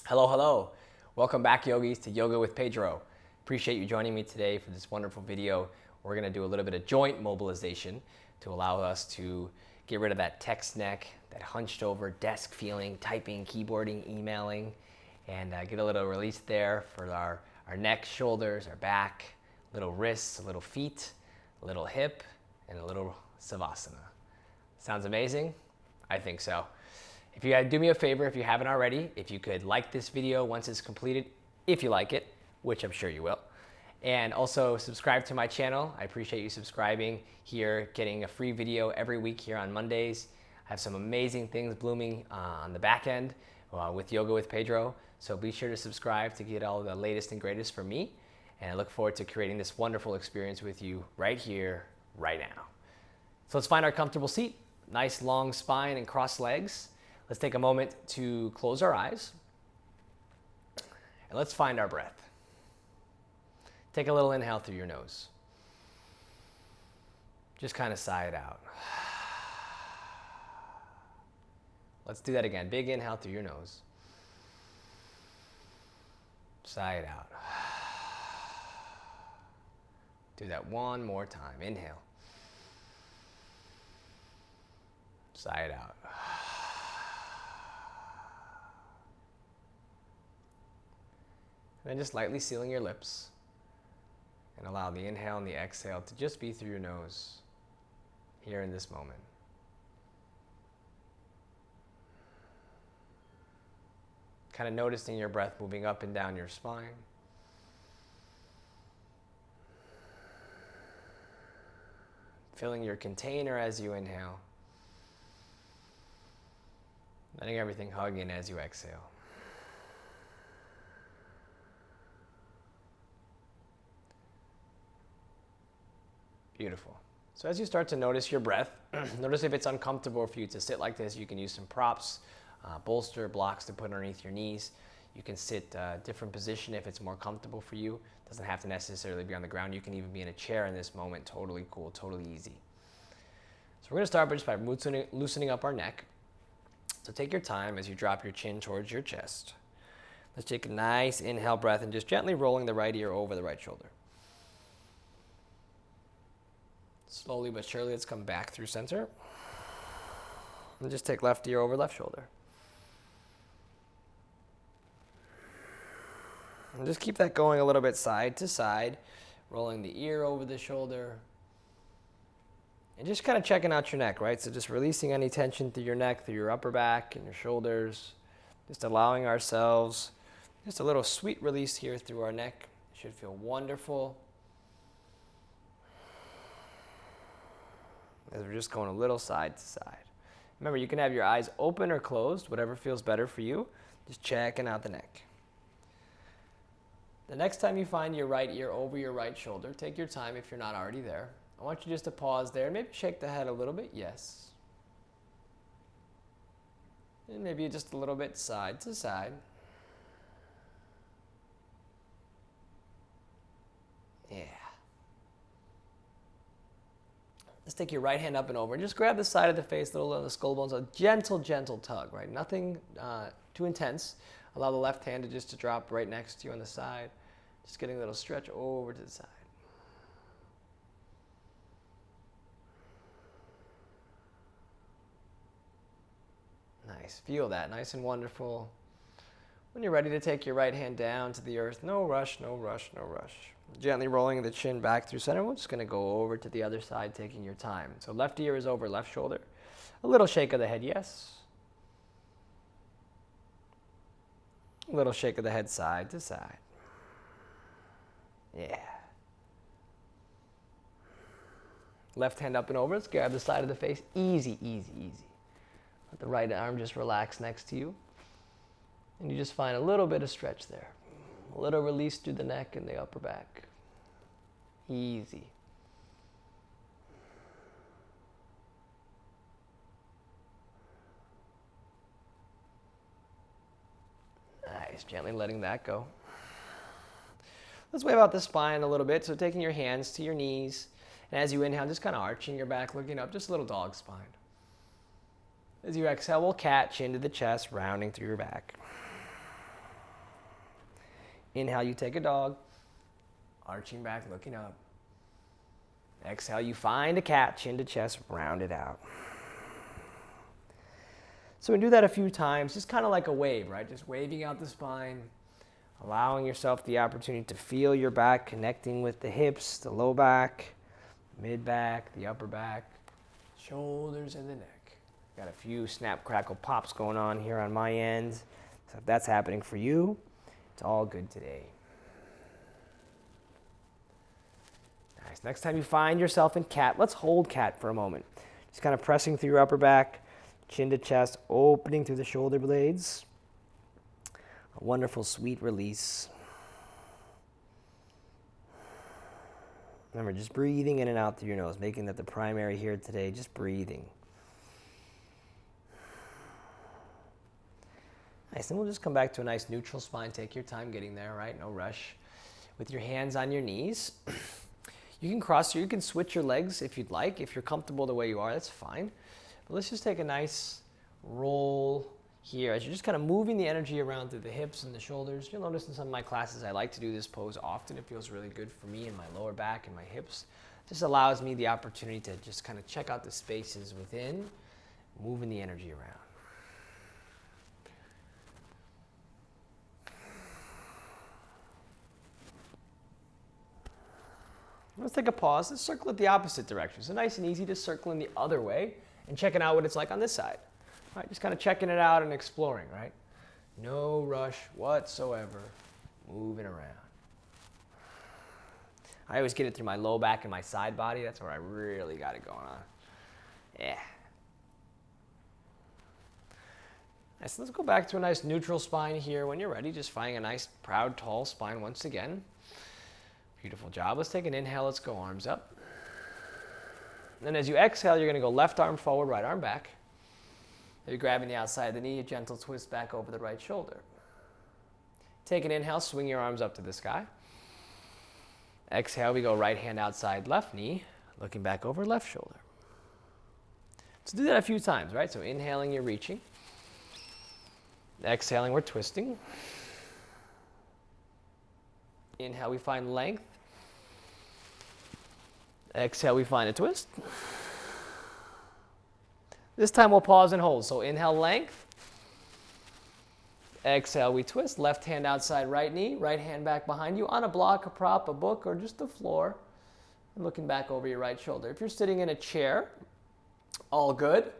Hello, hello. Welcome back, yogis, to Yoga with Pedro. Appreciate you joining me today for this wonderful video. We're going to do a little bit of joint mobilization to allow us to get rid of that text neck, that hunched over desk feeling, typing, keyboarding, emailing, and get a little release there for our neck, shoulders, our back, little wrists, a little feet, a little hip, and a little savasana. Sounds amazing? I think so. If you do me a favor, if you haven't already, if you could like this video once it's completed, if you like it, which I'm sure you will. And also subscribe to my channel. I appreciate you subscribing here, getting a free video every week here on Mondays. I have some amazing things blooming on the back end with Yoga with Pedro. So be sure to subscribe to get all the latest and greatest from me. And I look forward to creating this wonderful experience with you right here, right now. So let's find our comfortable seat. Nice long spine and crossed legs. Let's take a moment to close our eyes. And let's find our breath. Take a little inhale through your nose. Just kind of sigh it out. Let's do that again. Big inhale through your nose. Sigh it out. Do that one more time. Inhale. Sigh it out. And then just lightly sealing your lips and allow the inhale and the exhale to just be through your nose here in this moment. Kind of noticing your breath moving up and down your spine. Filling your container as you inhale. Letting everything hug in as you exhale. Beautiful. So as you start to notice your breath, notice if it's uncomfortable for you to sit like this. You can use some props, bolster, blocks to put underneath your knees. You can sit different position if it's more comfortable for you. Doesn't have to necessarily be on the ground. You can even be in a chair in this moment. Totally cool, totally easy. So we're going to start just by loosening up our neck. So take your time as you drop your chin towards your chest. Let's take a nice inhale breath and just gently rolling the right ear over the right shoulder. Slowly but surely, let's come back through center. And just take left ear over left shoulder. And just keep that going a little bit side to side, rolling the ear over the shoulder. And just kind of checking out your neck, right? So just releasing any tension through your neck, through your upper back and your shoulders. Just allowing ourselves just a little sweet release here through our neck. It should feel wonderful. As we're just going a little side to side. Remember, you can have your eyes open or closed, whatever feels better for you. Just checking out the neck. The next time you find your right ear over your right shoulder, take your time if you're not already there. I want you just to pause there and maybe shake the head a little bit, yes. And maybe just a little bit side to side. Yeah. Let's take your right hand up and over and just grab the side of the face, little of the skull bones, a gentle, gentle tug, right? Nothing too intense. Allow the left hand to drop right next to you on the side. Just getting a little stretch over to the side. Nice, feel that, nice and wonderful. When you're ready to take your right hand down to the earth, no rush, no rush, no rush. Gently rolling the chin back through center. We're just going to go over to the other side, taking your time. So left ear is over left shoulder. A little shake of the head, yes. A little shake of the head side to side. Yeah. Left hand up and over. Let's grab the side of the face. Easy, easy, easy. Let the right arm just relax next to you. And you just find a little bit of stretch there. A little release through the neck and the upper back. Easy. Nice, gently letting that go. Let's wave out the spine a little bit. So taking your hands to your knees. And as you inhale, just kind of arching your back, looking up, just a little dog spine. As you exhale, we'll cat, chin to the chest, rounding through your back. Inhale, you take a dog. Arching back, looking up. Exhale, you find a cat, chin to chest, round it out. So we do that a few times, just kind of like a wave, right? Just waving out the spine, allowing yourself the opportunity to feel your back, connecting with the hips, the low back, mid back, the upper back, shoulders, and the neck. Got a few snap, crackle, pops going on here on my end. So if that's happening for you, it's all good today. Nice. Next time you find yourself in cat, let's hold cat for a moment. Just kind of pressing through your upper back, chin to chest, opening through the shoulder blades. A wonderful, sweet release. Remember, just breathing in and out through your nose, making that the primary here today, just breathing. Nice, then we'll just come back to a nice neutral spine. Take your time getting there, right? No rush. With your hands on your knees. You can cross, you can switch your legs if you'd like. If you're comfortable the way you are, that's fine. But let's just take a nice roll here as you're just kind of moving the energy around through the hips and the shoulders. You'll notice in some of my classes I like to do this pose often. It feels really good for me in my lower back and my hips. It just allows me the opportunity to just kind of check out the spaces within, moving the energy around. Let's take a pause. Let's circle it the opposite direction. So nice and easy to circle in the other way and checking out what it's like on this side. All right, just kind of checking it out and exploring, right? No rush whatsoever, moving around. I always get it through my low back and my side body. That's where I really got it going on. Yeah. Nice. Let's go back to a nice neutral spine here. When you're ready, just finding a nice, proud, tall spine once again. Beautiful job. Let's take an inhale. Let's go arms up. And then as you exhale, you're going to go left arm forward, right arm back. You're grabbing the outside of the knee, a gentle twist back over the right shoulder. Take an inhale, swing your arms up to the sky. Exhale, we go right hand outside left knee, looking back over left shoulder. So do that a few times, right? So inhaling, you're reaching. Exhaling, we're twisting. Inhale, we find length. Exhale, we find a twist. This time we'll pause and hold. So inhale, length. Exhale, we twist. Left hand outside right knee. Right hand back behind you on a block, a prop, a book, or just the floor. And looking back over your right shoulder. If you're sitting in a chair, all good.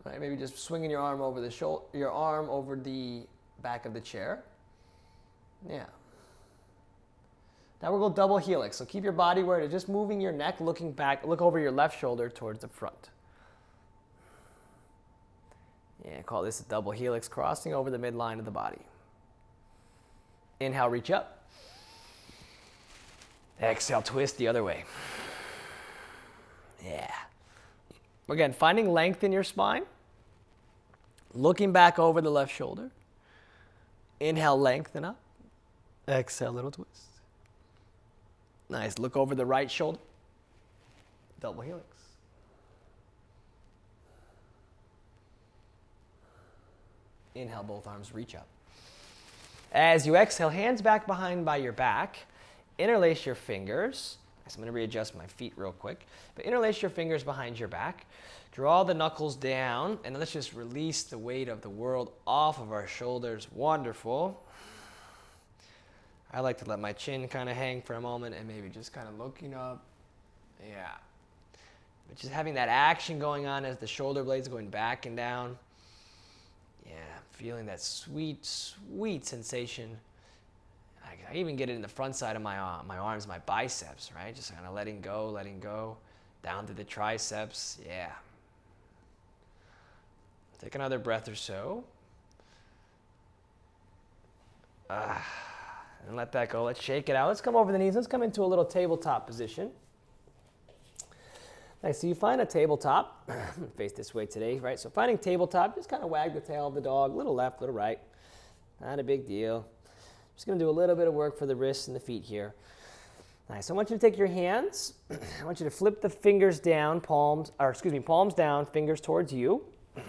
Right, maybe just swinging your arm over the shoulder, your arm over the back of the chair. Yeah. Now we'll go double helix. So keep your body where it is, just moving your neck, looking back, look over your left shoulder towards the front. Yeah, call this a double helix, crossing over the midline of the body. Inhale, reach up. Exhale, twist the other way. Yeah. Again, finding length in your spine. Looking back over the left shoulder. Inhale, lengthen up. Exhale, little twist. Nice. Look over the right shoulder. Double helix. Inhale, both arms reach up. As you exhale, hands back behind by your back. Interlace your fingers. So I'm going to readjust my feet real quick. But interlace your fingers behind your back. Draw the knuckles down. And let's just release the weight of the world off of our shoulders. Wonderful. I like to let my chin kind of hang for a moment and maybe just kind of looking up. Yeah. But just having that action going on as the shoulder blades going back and down. Yeah, feeling that sweet, sweet sensation. I even get it in the front side of my arms, my biceps, right? Just kind of letting go, down to the triceps. Yeah. Take another breath or so. And let that go. Let's shake it out. Let's come over the knees. Let's come into a little tabletop position. Nice. So you find a tabletop. Face this way today, right? So finding tabletop, just kind of wag the tail of the dog. Little left, little right. Not a big deal. Just going to do a little bit of work for the wrists and the feet here. Nice. So I want you to take your hands. I want you to flip the fingers down, palms down, fingers towards you. All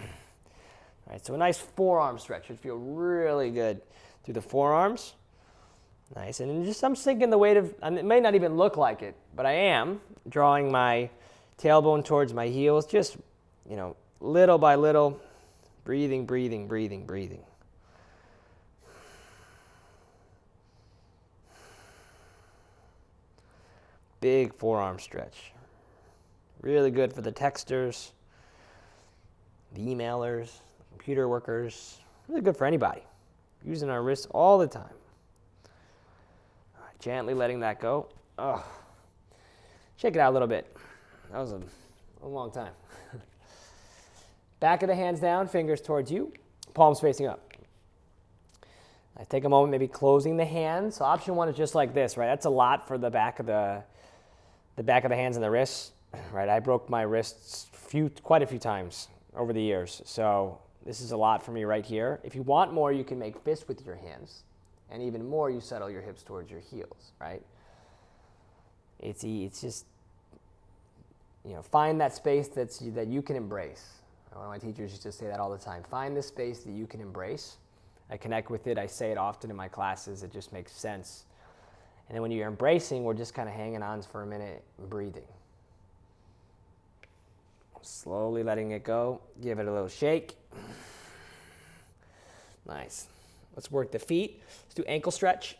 right. So a nice forearm stretch. Should feel really good through the forearms. Nice, and just I'm sinking the weight of, and it may not even look like it, but I am drawing my tailbone towards my heels, just, little by little, breathing, breathing, breathing, breathing. Big forearm stretch. Really good for the texters, the emailers, the computer workers, really good for anybody. Using our wrists all the time. Gently letting that go. Oh. Shake it out a little bit. That was a long time. Back of the hands down, fingers towards you, palms facing up. I take a moment, maybe closing the hands. So option one is just like this, right? That's a lot for the back of the hands and the wrists, right? I broke my wrists quite a few times over the years. So this is a lot for me right here. If you want more, you can make fists with your hands. And even more, you settle your hips towards your heels, right? It's just, find that space that you can embrace. One of my teachers used to say that all the time. Find the space that you can embrace. I connect with it. I say it often in my classes. It just makes sense. And then when you're embracing, we're just kind of hanging on for a minute and breathing. Slowly letting it go. Give it a little shake. Nice. Let's work the feet. Let's do ankle stretch.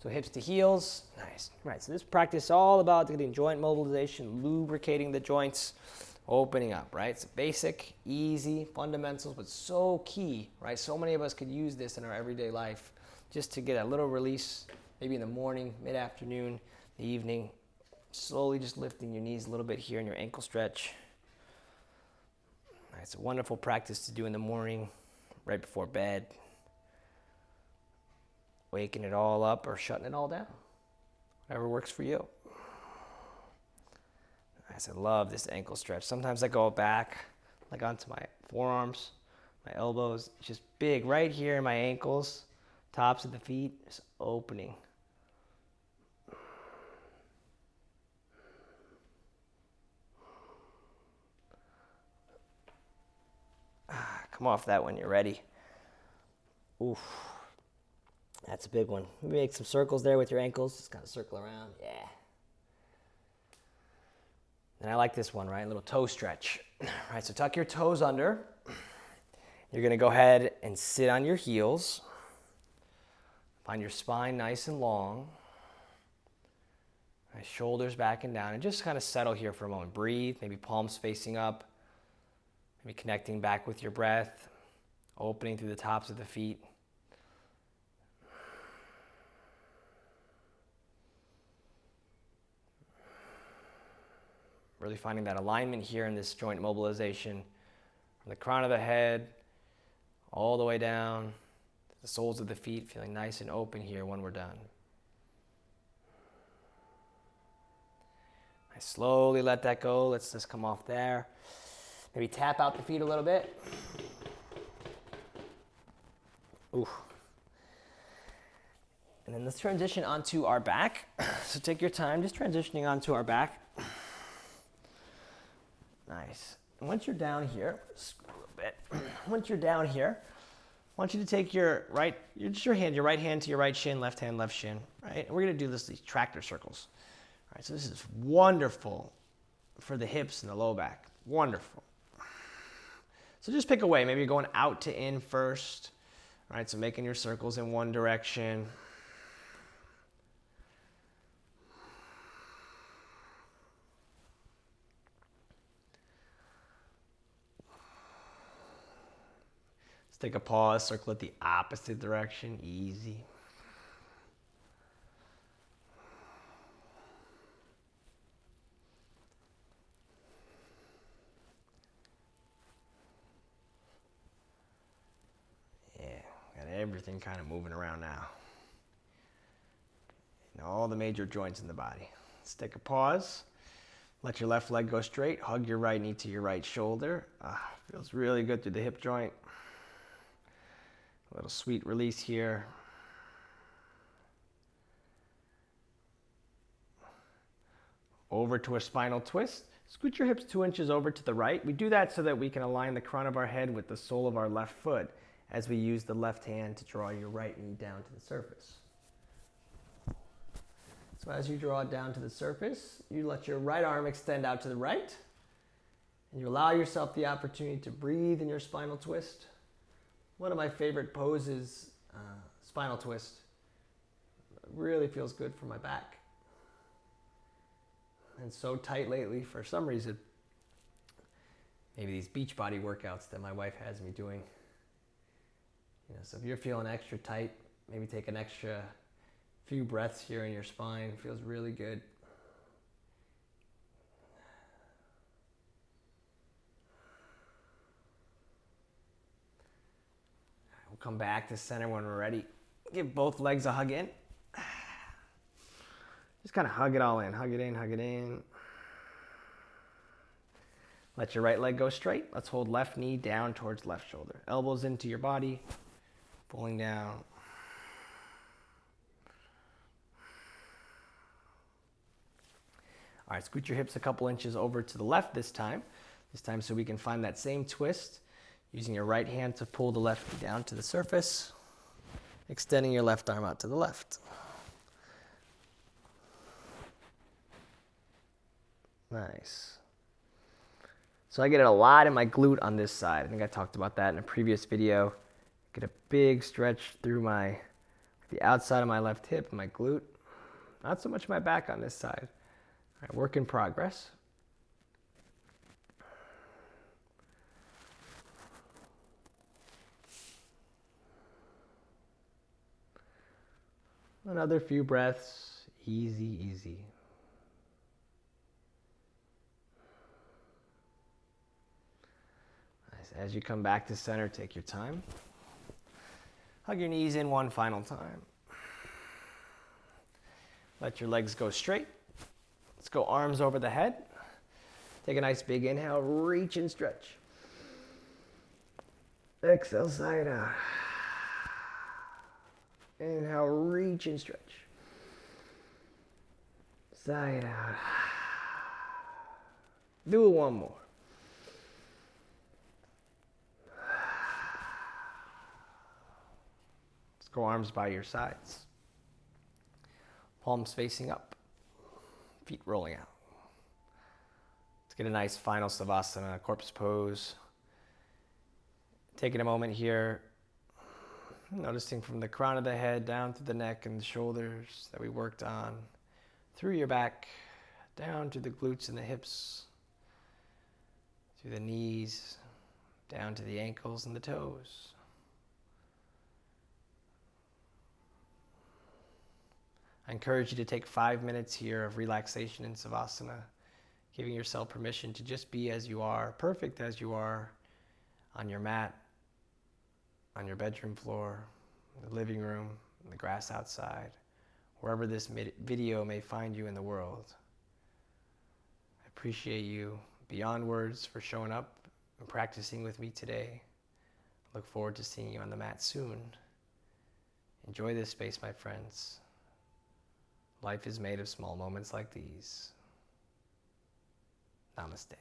So hips to heels. Nice. Right. So this practice is all about getting joint mobilization, lubricating the joints, opening up, right? It's basic, easy, fundamentals, but so key, right? So many of us could use this in our everyday life just to get a little release, maybe in the morning, mid-afternoon, the evening. Slowly just lifting your knees a little bit here in your ankle stretch. It's a wonderful practice to do in the morning, right before bed. Waking it all up or shutting it all down. Whatever works for you. Nice, I love this ankle stretch. Sometimes I go back, like onto my forearms, my elbows. It's just big right here in my ankles, tops of the feet, just opening. Come off that when you're ready. Oof. That's a big one. Maybe make some circles there with your ankles. Just kind of circle around. Yeah. And I like this one, right? A little toe stretch. Right, so tuck your toes under. You're going to go ahead and sit on your heels. Find your spine nice and long. Right, shoulders back and down. And just kind of settle here for a moment. Breathe. Maybe palms facing up. Maybe connecting back with your breath. Opening through the tops of the feet. Really finding that alignment here in this joint mobilization from the crown of the head all the way down to the soles of the feet, feeling nice and open here when we're done. I slowly let that go. Let's just come off there. Maybe tap out the feet a little bit. Ooh. And then let's transition onto our back. So take your time, just transitioning onto our back. Nice. And once you're down here, scoot a bit. Once you're down here, I want you to take your right hand to your right shin, left hand, left shin, right? And we're going to do these tractor circles. All right, so this is wonderful for the hips and the low back. Wonderful. So just pick a way. Maybe you're going out to in first. All right, so making your circles in one direction. Take a pause, circle it the opposite direction, easy. Yeah, got everything kind of moving around now. And all the major joints in the body. Let's take a pause. Let your left leg go straight. Hug your right knee to your right shoulder. Feels really good through the hip joint. A little sweet release here. Over to a spinal twist. Scoot your hips 2 inches over to the right. We do that so that we can align the crown of our head with the sole of our left foot as we use the left hand to draw your right knee down to the surface. So as you draw it down to the surface, you let your right arm extend out to the right, and you allow yourself the opportunity to breathe in your spinal twist. One of my favorite poses, spinal twist. It really feels good for my back. And so tight lately for some reason. Maybe these beach body workouts that my wife has me doing. So if you're feeling extra tight, maybe take an extra few breaths here in your spine. It feels really good. We'll come back to center when we're ready. Give both legs a hug in. Just kind of hug it all in. Hug it in, hug it in. Let your right leg go straight. Let's hold left knee down towards left shoulder. Elbows into your body, pulling down. All right, scoot your hips a couple inches over to the left this time. This time so we can find that same twist, using your right hand to pull the left knee down to the surface, extending your left arm out to the left. Nice. So I get it a lot in my glute on this side. I think I talked about that in a previous video. Get a big stretch through the outside of my left hip and my glute. Not so much my back on this side. All right, work in progress. Another few breaths, easy, easy. Nice. As you come back to center, take your time. Hug your knees in one final time. Let your legs go straight. Let's go arms over the head. Take a nice big inhale, reach and stretch. Exhale, side out. Inhale, reach and stretch. Side out. Do it one more. Let's go arms by your sides. Palms facing up. Feet rolling out. Let's get a nice final savasana, corpse pose. Taking a moment here, noticing from the crown of the head down to the neck and the shoulders that we worked on, through your back, down to the glutes and the hips, through the knees, down to the ankles and the toes. I encourage you to take 5 minutes here of relaxation in savasana, giving yourself permission to just be as you are, perfect as you are, on your mat, on your bedroom floor, the living room, the grass outside, wherever this video may find you in the world. I appreciate you beyond words for showing up and practicing with me today. I look forward to seeing you on the mat soon. Enjoy this space, my friends. Life is made of small moments like these. Namaste.